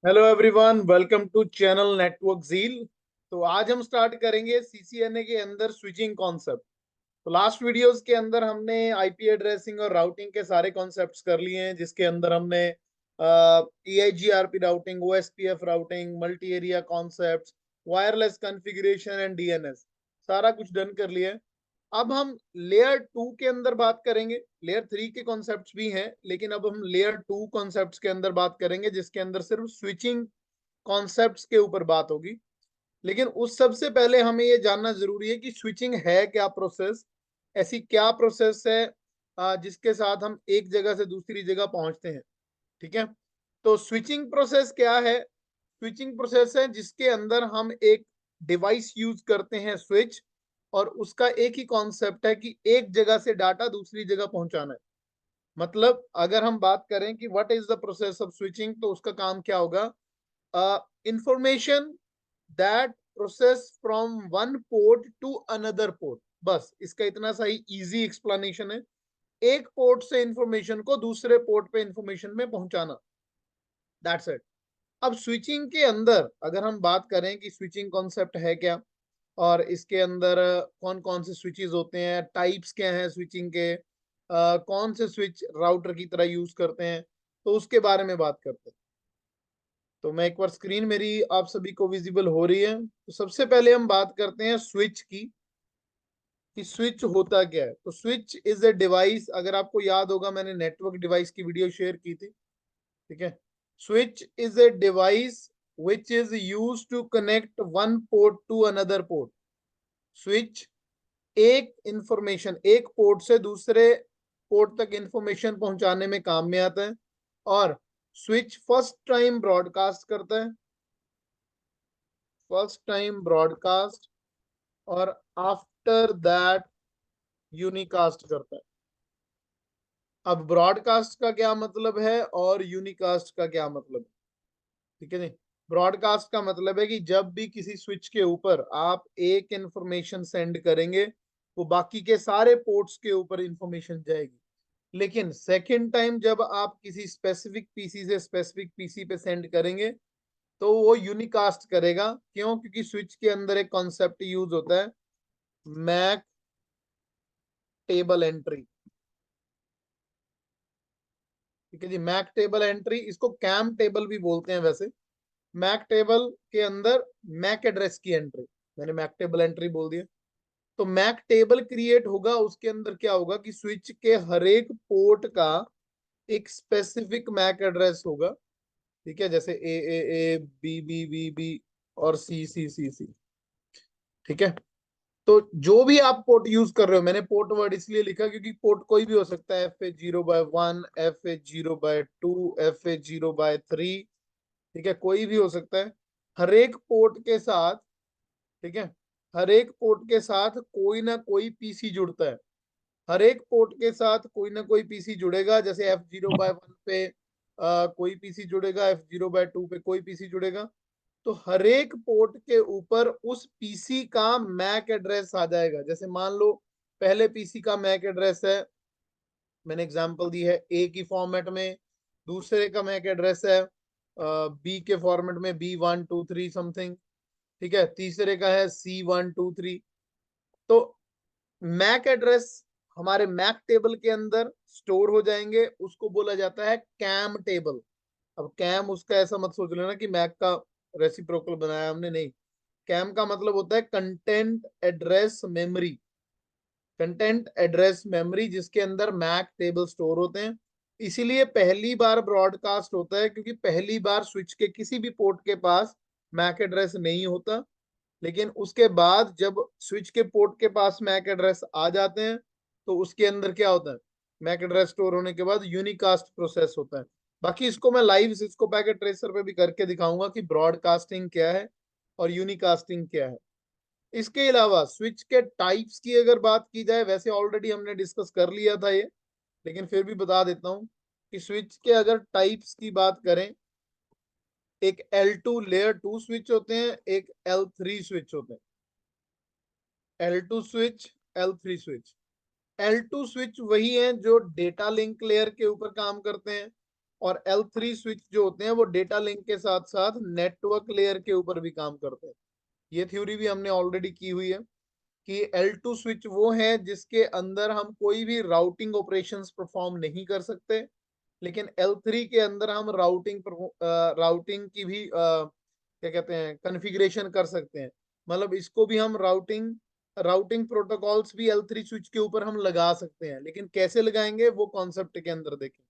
Hello everyone, welcome to channel Network Zeal. तो आज हम स्टार्ट करेंगे सीसीएनए के अंदर स्विचिंग कॉन्सेप्ट। तो लास्ट वीडियोस के अंदर हमने आईपी एड्रेसिंग और राउटिंग के सारे कॉन्सेप्ट्स कर लिए हैं, जिसके अंदर हमने EIGRP routing, OSPF routing, multi area concepts, wireless configuration and DNS सारा कुछ डन कर लिया है। अब हम लेयर टू के अंदर बात करेंगे। लेयर थ्री के कॉन्सेप्ट्स भी हैं, लेकिन अब हम लेयर टू कॉन्सेप्ट्स के अंदर बात करेंगे, जिसके अंदर सिर्फ स्विचिंग कॉन्सेप्ट्स के ऊपर बात होगी। लेकिन उस सबसे पहले हमें ये जानना जरूरी है कि स्विचिंग है क्या प्रोसेस, ऐसी क्या प्रोसेस है जिसके साथ हम एक जगह से दूसरी जगह पहुंचते हैं। ठीक है, तो स्विचिंग प्रोसेस क्या है? स्विचिंग प्रोसेस है जिसके अंदर हम एक डिवाइस यूज करते हैं, स्विच, और उसका एक ही कॉन्सेप्ट है कि एक जगह से डाटा दूसरी जगह पहुंचाना है। मतलब अगर हम बात करें कि what is the process of switching, तो उसका काम क्या होगा? Information that process from one port to another port. बस इसका इतना सा ही इजी एक्सप्लेनेशन है। एक पोर्ट से इंफॉर्मेशन को दूसरे पोर्ट पे इंफॉर्मेशन में पहुंचाना, दैट्स इट। अब स्विचिंग के अंदर अगर हम बात करें कि स्विचिंग कॉन्सेप्ट है क्या, और इसके अंदर कौन कौन से स्विचेस होते हैं, टाइप्स क्या हैं स्विचिंग के, कौन से स्विच राउटर की तरह यूज करते हैं, तो उसके बारे में बात करते हैं। तो मैं एक बार, स्क्रीन मेरी आप सभी को विजिबल हो रही है? तो सबसे पहले हम बात करते हैं स्विच की, कि स्विच होता क्या है। तो स्विच इज ए डिवाइस, अगर आपको याद होगा मैंने नेटवर्क डिवाइस की वीडियो शेयर की थी। ठीक है, switch is a device which is used to connect one port to another port। Switch एक इंफॉर्मेशन, एक पोर्ट से दूसरे पोर्ट तक इंफॉर्मेशन पहुंचाने में काम में आता है। और स्विच फर्स्ट टाइम ब्रॉडकास्ट करता है, फर्स्ट टाइम ब्रॉडकास्ट, और आफ्टर दैट यूनिकास्ट करता है। अब ब्रॉडकास्ट का क्या मतलब है और यूनिकास्ट का क्या मतलब है? ठीक है जी। ब्रॉडकास्ट का मतलब है कि जब भी किसी स्विच के ऊपर आप एक इंफॉर्मेशन सेंड करेंगे, वो बाकी के सारे पोर्ट्स के ऊपर इंफॉर्मेशन जाएगी। लेकिन सेकेंड टाइम जब आप किसी स्पेसिफिक पीसी से स्पेसिफिक पीसी पे सेंड करेंगे, तो वो यूनिकास्ट करेगा। क्यों? क्योंकि स्विच के अंदर एक कॉन्सेप्ट यूज होता है, मैक टेबल एंट्री। ठीक है जी, मैक टेबल एंट्री, इसको कैम टेबल भी बोलते हैं वैसे। मैक टेबल के अंदर मैक एड्रेस की एंट्री, मैंने मैक टेबल एंट्री बोल दिया। तो मैक टेबल क्रिएट होगा, उसके अंदर क्या होगा कि स्विच के हर एक पोर्ट का एक स्पेसिफिक मैक एड्रेस होगा। ठीक है, जैसे ए बी और सी। ठीक है, तो जो भी आप पोर्ट यूज कर रहे हो, मैंने पोर्ट वर्ड इसलिए लिखा क्योंकि पोर्ट कोई भी हो सकता है, FA0/1, FA0/2, FA0/3। ठीक है, कोई भी हो सकता है। हर एक पोर्ट के साथ, ठीक है, हर एक पोर्ट के साथ कोई ना कोई पीसी जुड़ता है। हर एक पोर्ट के साथ कोई ना कोई पीसी जुड़ेगा। जैसे F0/1 पे कोई पीसी जुड़ेगा, F0/2 पे कोई पीसी जुड़ेगा। तो हर एक पोर्ट के ऊपर उस पीसी का मैक एड्रेस आ जाएगा। जैसे मान लो पहले पीसी का मैक एड्रेस है, मैंने एग्जांपल दी है, ए की फॉर्मेट में। दूसरे का मैक एड्रेस है बी के फॉर्मेट में, B123 समथिंग। ठीक है, तीसरे का है C123। तो मैक एड्रेस हमारे मैक टेबल के अंदर स्टोर हो जाएंगे, उसको बोला जाता है कैम टेबल। अब कैम उसका ऐसा मत सोच लेना कि मैक का रेसिप्रोकल बनाया हमने, नहीं। कैम का मतलब होता है content address memory. Content address memory जिसके अंदर मैक टेबल स्टोर होते हैं। इसीलिए पहली बार ब्रॉडकास्ट होता है, क्योंकि पहली बार स्विच के किसी भी पोर्ट के पास मैक एड्रेस नहीं होता। लेकिन उसके बाद जब स्विच के पोर्ट के पास मैक एड्रेस आ जाते हैं, तो उसके अंदर क्या होता है? मैक एड्रेस स्टोर होने के बाद यूनिकास्ट प्रोसेस होता है। बाकी इसको मैं लाइव सिस्को पैकेट ट्रेसर पे भी करके दिखाऊंगा कि ब्रॉडकास्टिंग क्या है और यूनिकास्टिंग क्या है। इसके अलावा स्विच के टाइप्स की अगर बात की जाए, वैसे ऑलरेडी हमने डिस्कस कर लिया था ये, लेकिन फिर भी बता देता हूँ कि स्विच के अगर टाइप्स की बात करें, एक L2 लेयर 2 स्विच होते हैं, एक L3 स्विच होते हैं। L2 switch, L3 switch. L2 switch वही है जो डेटा लिंक लेयर के ऊपर काम करते हैं, और L3 स्विच जो होते हैं वो डेटा लिंक के साथ साथ नेटवर्क लेयर के ऊपर भी काम करते हैं। ये थ्योरी भी हमने ऑलरेडी की हुई है कि L2 स्विच वो है जिसके अंदर हम कोई भी राउटिंग ऑपरेशंस परफॉर्म नहीं कर सकते, लेकिन L3 के अंदर हम राउटिंग की भी क्या कहते हैं कॉन्फ़िगरेशन कर सकते हैं। मतलब इसको भी हम राउटिंग राउटिंग प्रोटोकॉल्स भी L3 स्विच के ऊपर हम लगा सकते हैं, लेकिन कैसे लगाएंगे वो कॉन्सेप्ट के अंदर देखें।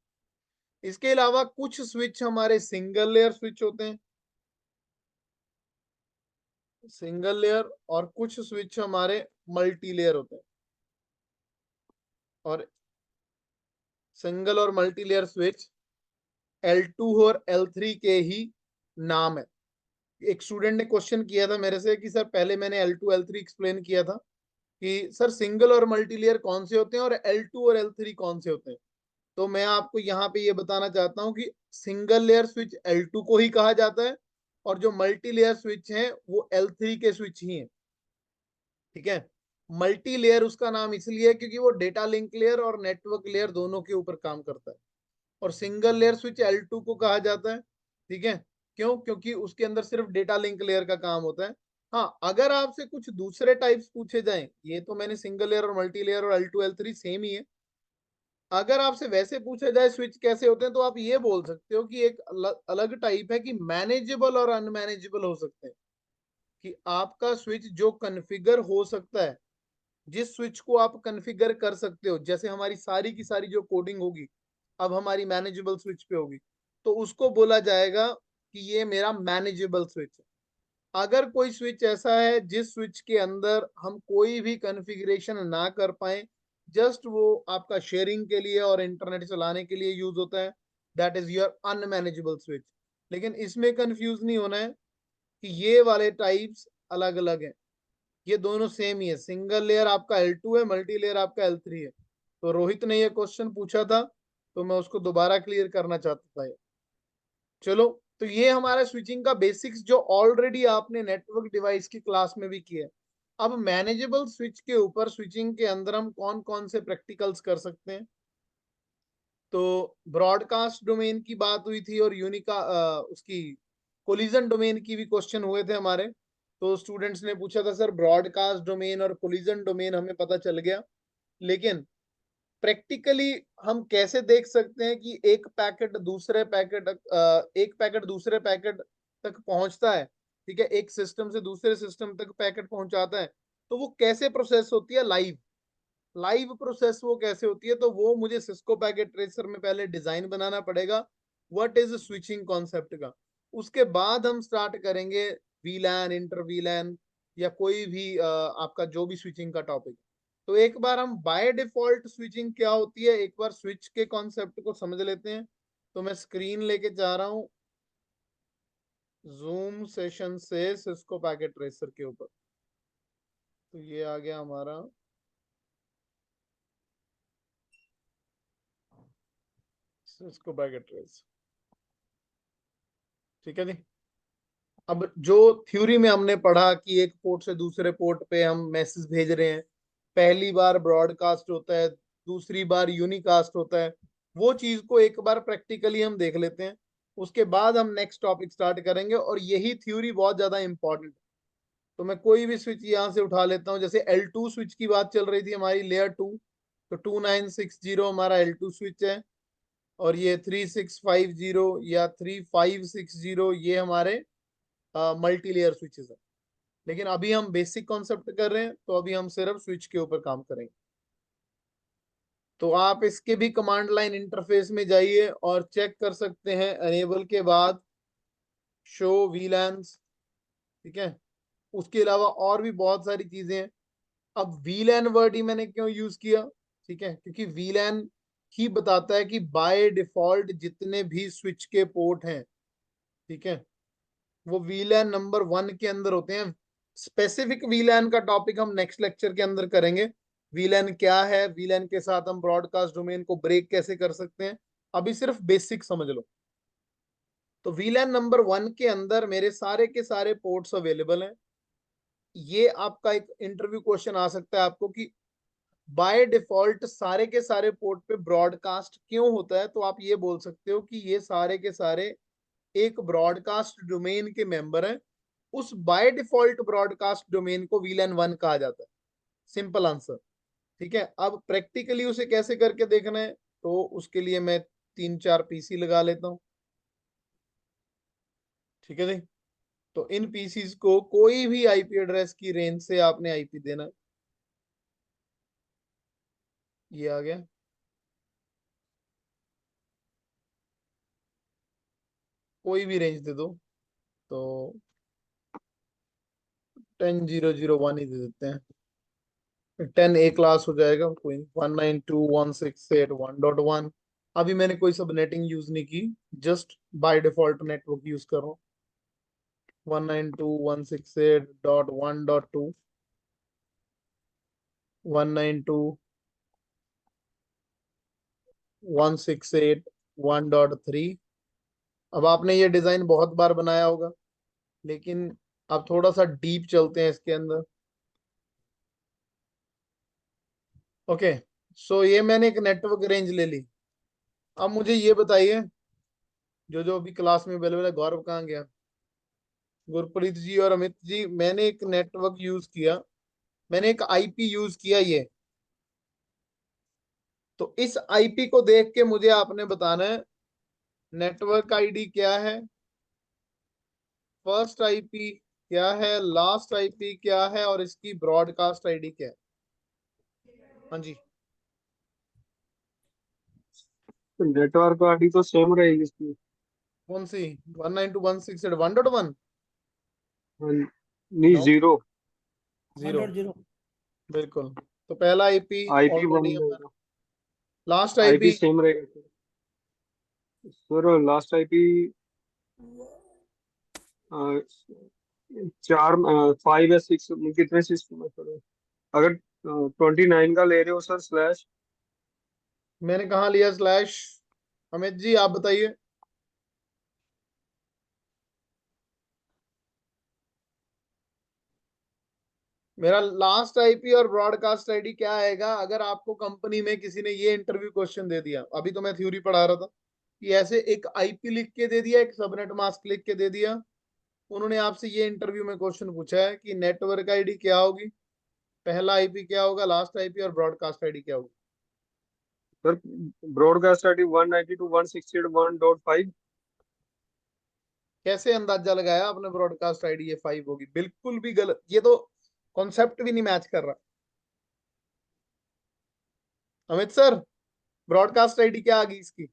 इसके अलावा कुछ स्विच हमारे सिंगल लेयर स्विच होते हैं, सिंगल लेयर, और कुछ स्विच हमारे मल्टी लेयर होते हैं। और सिंगल और मल्टी लेयर स्विच L2 और L3 के ही नाम है। एक स्टूडेंट ने क्वेश्चन किया था मेरे से कि सर पहले मैंने L2 L3 एक्सप्लेन किया था कि सर सिंगल और मल्टी लेयर कौन से होते हैं और L2 और L3 कौन से होते हैं। तो मैं आपको यहाँ पे ये बताना चाहता हूँ कि सिंगल लेयर स्विच L2 को ही कहा जाता है और जो मल्टी लेयर स्विच हैं वो L3 के स्विच ही हैं। ठीक है, मल्टी लेयर उसका नाम इसलिए है क्योंकि वो डेटा लिंक लेयर और नेटवर्क लेयर दोनों के ऊपर काम करता है, और सिंगल लेयर स्विच L2 को कहा जाता है। ठीक है, क्यों? क्योंकि उसके अंदर सिर्फ डेटा लिंक लेयर का काम होता है। हाँ, अगर आपसे कुछ दूसरे टाइप्स पूछे जाएं, ये तो मैंने सिंगल लेयर और मल्टी लेयर और L2 L3 सेम ही है, अगर आपसे वैसे पूछा जाए स्विच कैसे होते हैं तो आप ये बोल सकते हो कि एक अलग टाइप है कि मैनेजेबल और अनमैनेजेबल हो सकते हैं। कि आपका स्विच जो कॉन्फ़िगर हो सकता है, जिस स्विच को आप कॉन्फ़िगर कर सकते हो, जैसे हमारी सारी की सारी जो कोडिंग होगी अब हमारी मैनेजेबल स्विच पे होगी, तो उसको बोला जाएगा कि ये मेरा मैनेजेबल स्विच है। अगर कोई स्विच ऐसा है जिस स्विच के अंदर हम कोई भी कॉन्फ़िगरेशन ना कर पाए, जस्ट वो आपका शेयरिंग के लिए और इंटरनेट चलाने के लिए यूज होता है, that is your unmanageable switch. लेकिन इसमें कंफ्यूज नहीं होना है कि ये वाले टाइप्स अलग अलग हैं, ये दोनों सेम ही है। सिंगल लेयर आपका L2 है, मल्टी लेयर आपका L3 है। तो रोहित ने ये क्वेश्चन पूछा था तो मैं उसको दोबारा क्लियर करना चाहता था। चलो, तो ये हमारा स्विचिंग का बेसिक्स जो ऑलरेडी आपने नेटवर्क डिवाइस की क्लास में भी किया है। अब मैनेजेबल स्विच के ऊपर स्विचिंग के अंदर हम कौन कौन से प्रैक्टिकल्स कर सकते हैं। तो ब्रॉडकास्ट डोमेन की बात हुई थी और यूनिका उसकी कोलिजन डोमेन की भी क्वेश्चन हुए थे हमारे। तो स्टूडेंट्स ने पूछा था सर ब्रॉडकास्ट डोमेन और कोलिजन डोमेन हमें पता चल गया, लेकिन प्रैक्टिकली हम कैसे देख सकते हैं कि एक पैकेट दूसरे पैकेट तक पहुंचता है। ठीक है, एक सिस्टम से दूसरे सिस्टम तक पैकेट पहुंचाता है, तो वो कैसे प्रोसेस होती है, लाइव लाइव प्रोसेस वो कैसे होती है। तो वो मुझे सिस्को पैकेट ट्रेसर में पहले डिजाइन बनाना पड़ेगा, व्हाट इज स्विचिंग कॉन्सेप्ट का। उसके बाद हम स्टार्ट करेंगे वीलैन, इंटर वीलैन, या कोई भी आपका जो भी स्विचिंग का टॉपिक। तो एक बार हम बाय डिफॉल्ट स्विचिंग क्या होती है, एक बार स्विच के कॉन्सेप्ट को समझ लेते हैं। तो मैं स्क्रीन लेके जा रहा हूँ जूम सेशन से सिस्को पैकेट ट्रेसर के ऊपर। तो ये आ गया हमारा सिस्को पैकेट ट्रेस। ठीक है जी। अब जो थ्योरी में हमने पढ़ा कि एक पोर्ट से दूसरे पोर्ट पे हम मैसेज भेज रहे हैं, पहली बार ब्रॉडकास्ट होता है, दूसरी बार यूनिकास्ट होता है, वो चीज को एक बार प्रैक्टिकली हम देख लेते हैं। उसके बाद हम नेक्स्ट टॉपिक स्टार्ट करेंगे, और यही थ्योरी बहुत ज्यादा इंपॉर्टेंट है। तो मैं कोई भी स्विच यहाँ से उठा लेता हूँ, जैसे L2 स्विच की बात चल रही थी हमारी लेयर 2, तो 2960 हमारा L2 स्विच है, और ये 3650 या 3560 ये हमारे मल्टी लेयर स्विचेस है। लेकिन अभी हम बेसिक कॉन्सेप्ट कर रहे हैं, तो अभी हम सिर्फ स्विच के ऊपर काम करेंगे। तो आप इसके भी कमांड लाइन इंटरफेस में जाइए और चेक कर सकते हैं अनेबल के बाद शो वीलैंस। ठीक है, उसके अलावा और भी बहुत सारी चीजें हैं। अब वीलैन वर्ड ही मैंने क्यों यूज किया, ठीक है, क्योंकि वीलैन ही बताता है कि बाय डिफॉल्ट जितने भी स्विच के पोर्ट हैं, ठीक है, वो वीलैन नंबर 1 के अंदर होते हैं। स्पेसिफिक वीलैन का टॉपिक हम नेक्स्ट लेक्चर के अंदर करेंगे। वीलैन क्या है, वीलैन के साथ हम ब्रॉडकास्ट डोमेन को ब्रेक कैसे कर सकते हैं, अभी सिर्फ बेसिक समझ लो। तो वीलैन नंबर 1 के अंदर मेरे सारे के सारे पोर्ट्स अवेलेबल हैं। ये आपका एक इंटरव्यू क्वेश्चन आ सकता है आपको कि बाय डिफॉल्ट सारे के सारे पोर्ट पे ब्रॉडकास्ट क्यों होता है, तो आप ये बोल सकते हो कि ये सारे के सारे एक ब्रॉडकास्ट डोमेन के मेंबर हैं। उस बाय डिफॉल्ट ब्रॉडकास्ट डोमेन को वीलन 1 कहा जाता है। Simple answer. ठीक है, अब प्रैक्टिकली उसे कैसे करके देखना है, तो उसके लिए मैं 3-4 पीसी लगा लेता हूँ। ठीक है जी, तो इन पीसीज को कोई भी आईपी एड्रेस की रेंज से आपने आईपी देना है। ये आ गया, कोई भी रेंज दे दो, तो 10.0.0.1 ही दे देते हैं। 10 ए क्लास हो जाएगा, कोई 192.168.1.1। अभी मैंने कोई सबनेटिंग यूज नहीं की, just by default network use कर रहा हूँ। 192.168.1.2, 192.168.1.3। अब आपने ये डिजाइन बहुत बार बनाया होगा, लेकिन अब थोड़ा सा डीप चलते हैं इसके अंदर। ओके, सो ये मैंने एक नेटवर्क रेंज ले ली। अब मुझे ये बताइए, जो जो अभी क्लास में अवेलेबल है, गौरव कहाँ गया, गुरप्रीत जी और अमित जी, मैंने एक नेटवर्क यूज किया, मैंने एक आईपी यूज किया ये। तो इस आईपी को देख के मुझे आपने बताना है नेटवर्क आईडी क्या है, फर्स्ट आईपी क्या है, लास्ट आईपी क्या है, और इसकी ब्रॉडकास्ट आईडी क्या है। हाँ जी। नेटवर्क आईडी तो सेम रहेगी इसकी। कौन सी? 192.168.1.1? हाँ, नहीं, नो, जीरो। 0। बिल्कुल, तो पहला आईपी आईपी वन ऑलरेडी हमारा, रहेगा। लास्ट आईपी आईपी सेम रहेगा सर। लास्ट आईपी 4, 5 या 6, कितने सिस्टम है सर? अगर 29 का ले रहे हो सर स्लैश। मैंने कहाँ लिया स्लैश? अमित जी आप बताइए। मेरा लास्ट आईपी और ब्रॉडकास्ट आईडी क्या आएगा, अगर आपको कंपनी में किसी ने ये इंटरव्यू क्वेश्चन दे दिया, अभी तो मैं थ्योरी पढ़ा रहा था, कि ऐसे एक आईपी लिख के दे दिया, एक सबनेट मास्क लिख के दे दिया, उन्होंने आपसे ये इंटरव्यू में क्वेश्चन पूछा है कि नेटवर्क आईडी क्या होगी, पहला आईपी क्या होगा, लास्ट आईपी और ब्रॉडकास्ट आईडी क्या होगी। Sir broadcast ID 192.168.1.5। कैसे अंदाजा लगाया आपने ब्रॉडकास्ट आईडी ये 5 होगी? बिल्कुल भी गलत, ये तो कॉन्सेप्ट भी नहीं मैच कर रहा। अमित सर, ब्रॉडकास्ट आईडी क्या आ गई इसकी?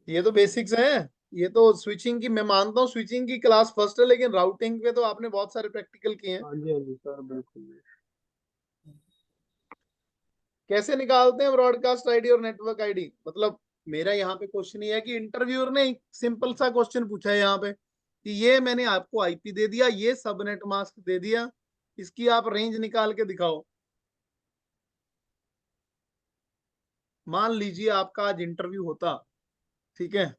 ये तो बेसिक्स हैं, ये तो स्विचिंग की, मैं मानता हूँ स्विचिंग की क्लास फर्स्ट है, लेकिन राउटिंग पे तो आपने बहुत सारे प्रैक्टिकल किए हैं। हाँ जी, हाँ जी सर, बिल्कुल। कैसे निकालते हैं ब्रॉडकास्ट आईडी और नेटवर्क आईडी, मतलब मेरा यहाँ पे क्वेश्चन ये है कि इंटरव्यूअर ने सिंपल सा क्वेश्चन पूछा है यहाँ पे, कि ये मैंने आपको आईपी दे दिया, ये सबनेट मास्क दे दिया, इसकी आप रेंज निकाल के दिखाओ। मान लीजिए आपका आज इंटरव्यू होता, ठीक है,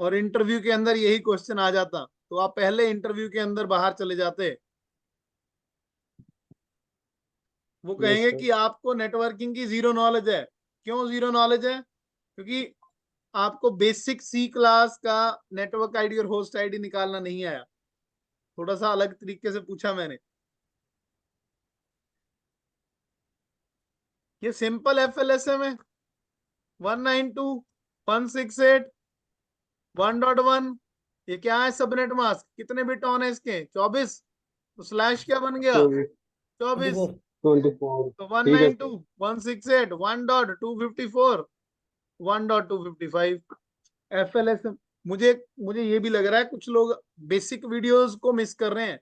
और इंटरव्यू के अंदर यही क्वेश्चन आ जाता, तो आप पहले इंटरव्यू के अंदर बाहर चले जाते। वो यस कहेंगे सर। कि आपको नेटवर्किंग की जीरो नॉलेज है। क्यों जीरो नॉलेज है? क्योंकि आपको बेसिक सी क्लास का नेटवर्क आईडी और होस्ट आईडी निकालना नहीं आया। थोड़ा सा अलग तरीके से पूछा मैंने। ये सिंपल एफएलएसएम है, 192.168.1.1। ये क्या है? Subnet mask. कितने बिट ऑन है इसके? 24। तो स्लैश क्या बन गया? 24। 24। तो वन ठीक है nine two sir. One six eight 1.254, 1.255। FLSM. मुझे मुझे ये भी लग रहा है कुछ लोग बेसिक वीडियोस को मिस कर रहे हैं।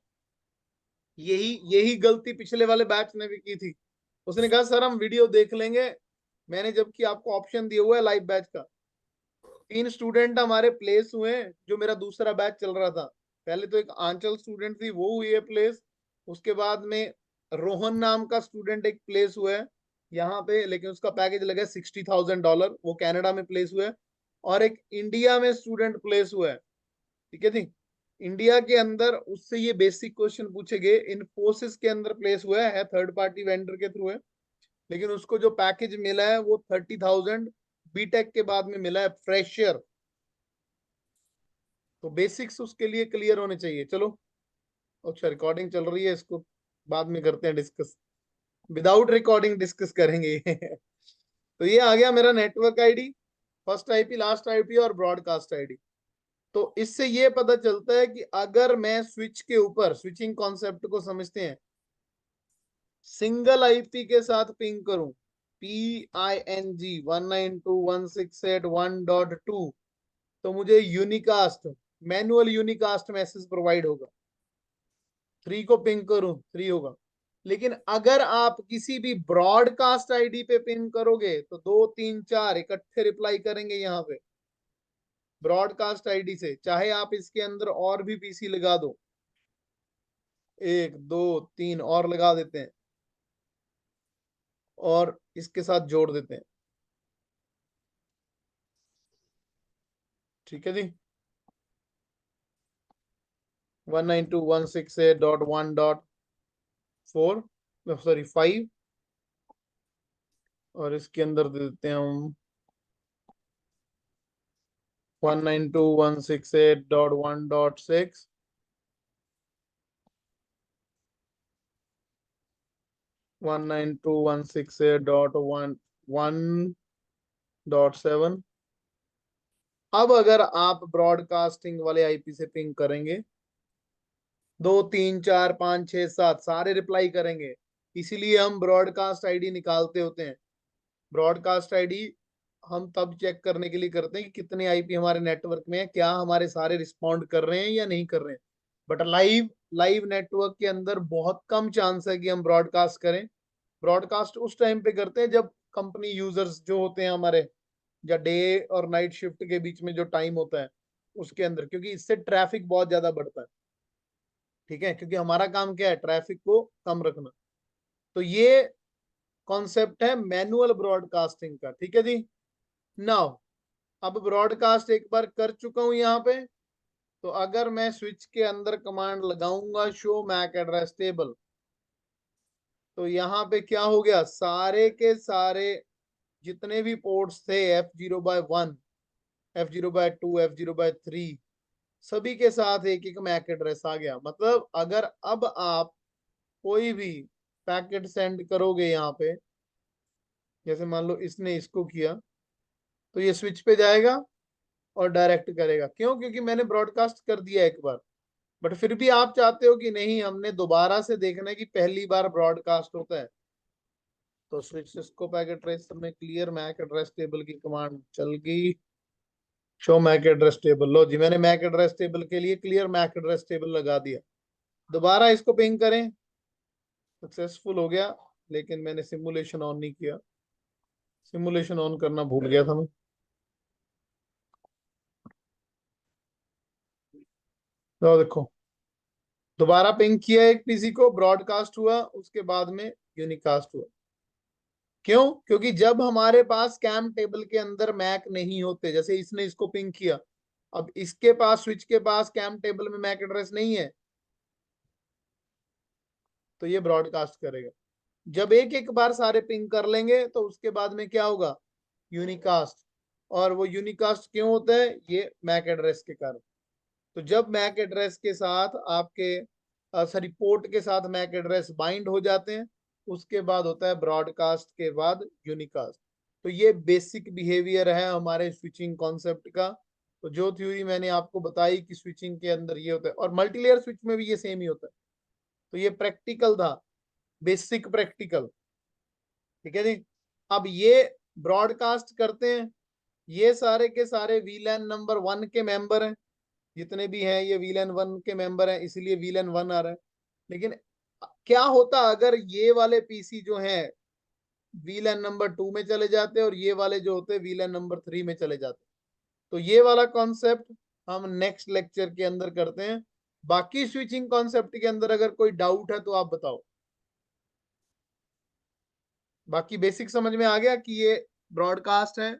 यही यही गलती पिछले वाले बैच ने भी की थी। उसने कहा सर हम वीडियो देख लेंगे, मैंने जबकि आपको ऑप्शन दिया हुआ है लाइव बैच का। 3 स्टूडेंट हमारे प्लेस हुए हैं, जो मेरा दूसरा बैच चल रहा था। पहले तो एक आंचल स्टूडेंट थी, वो हुई है प्लेस। उसके बाद में रोहन नाम का स्टूडेंट एक प्लेस हुआ है यहाँ पे, लेकिन उसका पैकेज लगा $60,000, वो कनाडा में प्लेस हुआ है। और एक इंडिया में स्टूडेंट प्लेस हुआ है। ठीक है जी। इंडिया के अंदर उससे ये बेसिक क्वेश्चन पूछे गए, इन्फोसिस के अंदर प्लेस हुआ है, थर्ड पार्टी वेंडर के थ्रू है, लेकिन उसको जो पैकेज मिला है वो 30,000 बीटेक के बाद में मिला है, फ्रेशर। तो बेसिक्स उसके लिए क्लियर होने चाहिए। चलो, अच्छा रिकॉर्डिंग चल रही है, इसको बाद में करते हैं डिस्कस, विदाउट रिकॉर्डिंग डिस्कस करेंगे। तो ये आ गया मेरा network ID, first IP, last IP और ब्रॉडकास्ट आईडी। तो इससे ये पता चलता है कि अगर मैं स्विच के ऊपर, स्विचिंग कॉन्सेप्ट को समझते हैं, सिंगल आईपी के साथ पिंग करूं, PING 192.168.1.2, तो मुझे unicast, manual unicast message provide होगा। 3 को पिंग करूं 3 होगा। लेकिन अगर आप किसी भी ब्रॉडकास्ट आईडी पे पिंग करोगे तो 2 3 4 इकट्ठे रिप्लाई करेंगे यहाँ पे ब्रॉडकास्ट आईडी से, चाहे आप इसके अंदर और भी पीसी लगा दो, 1 2 3 और लगा देते हैं और इसके साथ जोड़ देते हैं। ठीक है जी, 192.168.1.4, सॉरी 5, और इसके अंदर दे देते हैं हम 192.168.1.6, 192.168.1.7। अब अगर आप ब्रॉडकास्टिंग वाले आईपी से पिंग करेंगे, 2 3 4 5 6 7 सारे रिप्लाई करेंगे। इसीलिए हम ब्रॉडकास्ट आईडी निकालते होते हैं। ब्रॉडकास्ट आईडी हम तब चेक करने के लिए करते हैं कि कितने आईपी हमारे नेटवर्क में है, क्या हमारे सारे रिस्पॉन्ड कर रहे हैं या नहीं कर रहे हैं। बट लाइव लाइव नेटवर्क के अंदर बहुत कम चांस है कि हम ब्रॉडकास्ट करें। ब्रॉडकास्ट उस टाइम पे करते हैं जब कंपनी यूजर्स जो होते हैं हमारे, या डे और नाइट शिफ्ट के बीच में जो टाइम होता है उसके अंदर, क्योंकि इससे ट्रैफिक बहुत ज्यादा बढ़ता है। ठीक है, क्योंकि हमारा काम क्या है, ट्रैफिक को कम रखना। तो ये कॉन्सेप्ट है मैनुअल ब्रॉडकास्टिंग का। ठीक है जी। नाउ अब ब्रॉडकास्ट एक बार कर चुका हूं यहाँ पे, तो अगर मैं स्विच के अंदर कमांड लगाऊंगा शो मैक एड्रेस टेबल, तो यहाँ पे क्या हो गया, सारे के सारे जितने भी पोर्ट्स थे F0/1, F0/2, F0/3, सभी के साथ एक एक मैक एड्रेस आ गया। मतलब अगर अब आप कोई भी पैकेट सेंड करोगे यहाँ पे, जैसे मान लो इसने इसको किया, तो ये स्विच पे जाएगा और डायरेक्ट करेगा। क्यों? क्योंकि मैंने ब्रॉडकास्ट कर दिया एक बार। बट फिर भी आप चाहते हो कि नहीं, हमने दोबारा से देखना है कि पहली बार ब्रॉडकास्ट होता है, तो स्विच सिस्को पैकेट ट्रेस में क्लियर मैक एड्रेस टेबल की कमांड चल गई। शो मैक एड्रेस टेबल, लो जी, मैंने मैक एड्रेस टेबल के लिए क्लियर मैक एड्रेस टेबल लगा दिया। दोबारा इसको पिंग करें, सक्सेसफुल हो गया, लेकिन मैंने सिमुलेशन ऑन नहीं किया, सिमुलेशन ऑन करना भूल गया था मैं। तो देखो, दोबारा पिंग किया एक पीसी को, ब्रॉडकास्ट हुआ, उसके बाद में यूनिकास्ट हुआ। क्यों? क्योंकि जब हमारे पास कैम टेबल के अंदर मैक नहीं होते, जैसे इसने इसको पिंग किया, अब इसके पास, स्विच के पास कैम टेबल में मैक एड्रेस नहीं है, तो ये ब्रॉडकास्ट करेगा। जब एक एक बार सारे पिंग कर लेंगे तो उसके बाद में क्या होगा, यूनिकास्ट। और वो यूनिकास्ट क्यों होता है, ये मैक एड्रेस के कारण। तो जब मैक एड्रेस के साथ आपके, सॉरी, पोर्ट के साथ मैक एड्रेस बाइंड हो जाते हैं, उसके बाद होता है ब्रॉडकास्ट के बाद यूनिकास्ट। तो ये बेसिक बिहेवियर है हमारे स्विचिंग कॉन्सेप्ट का। तो जो थ्योरी मैंने आपको बताई कि स्विचिंग के अंदर ये होता है, और मल्टीलेयर स्विच में भी ये सेम ही होता है। तो ये प्रैक्टिकल था, बेसिक प्रैक्टिकल। ठीक है जी। अब ये ब्रॉडकास्ट करते हैं, ये सारे के सारे वीलैन नंबर 1 के मेंबर हैं, जितने भी हैं ये वीलन 1 के मेंबर हैं, इसीलिए वीलन 1 आ रहा है। लेकिन क्या होता अगर ये वाले पीसी जो हैं वीलन नंबर 2 में चले जाते और ये वाले जो होते वीलन नंबर 3 में चले जाते? तो ये वाला कॉन्सेप्ट हम नेक्स्ट लेक्चर के अंदर करते हैं। बाकी स्विचिंग कॉन्सेप्ट के अंदर अगर कोई डाउट है तो आप बताओ। बाकी बेसिक समझ में आ गया कि ये ब्रॉडकास्ट है,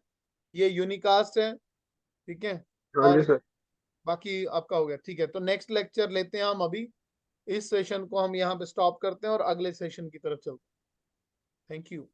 ये यूनिकास्ट है। ठीक है। हाँ जी और सर। बाकी आपका हो गया, ठीक है। तो नेक्स्ट लेक्चर लेते हैं हम अभी, इस सेशन को हम यहाँ पे स्टॉप करते हैं और अगले सेशन की तरफ चलते हैं। Thank you.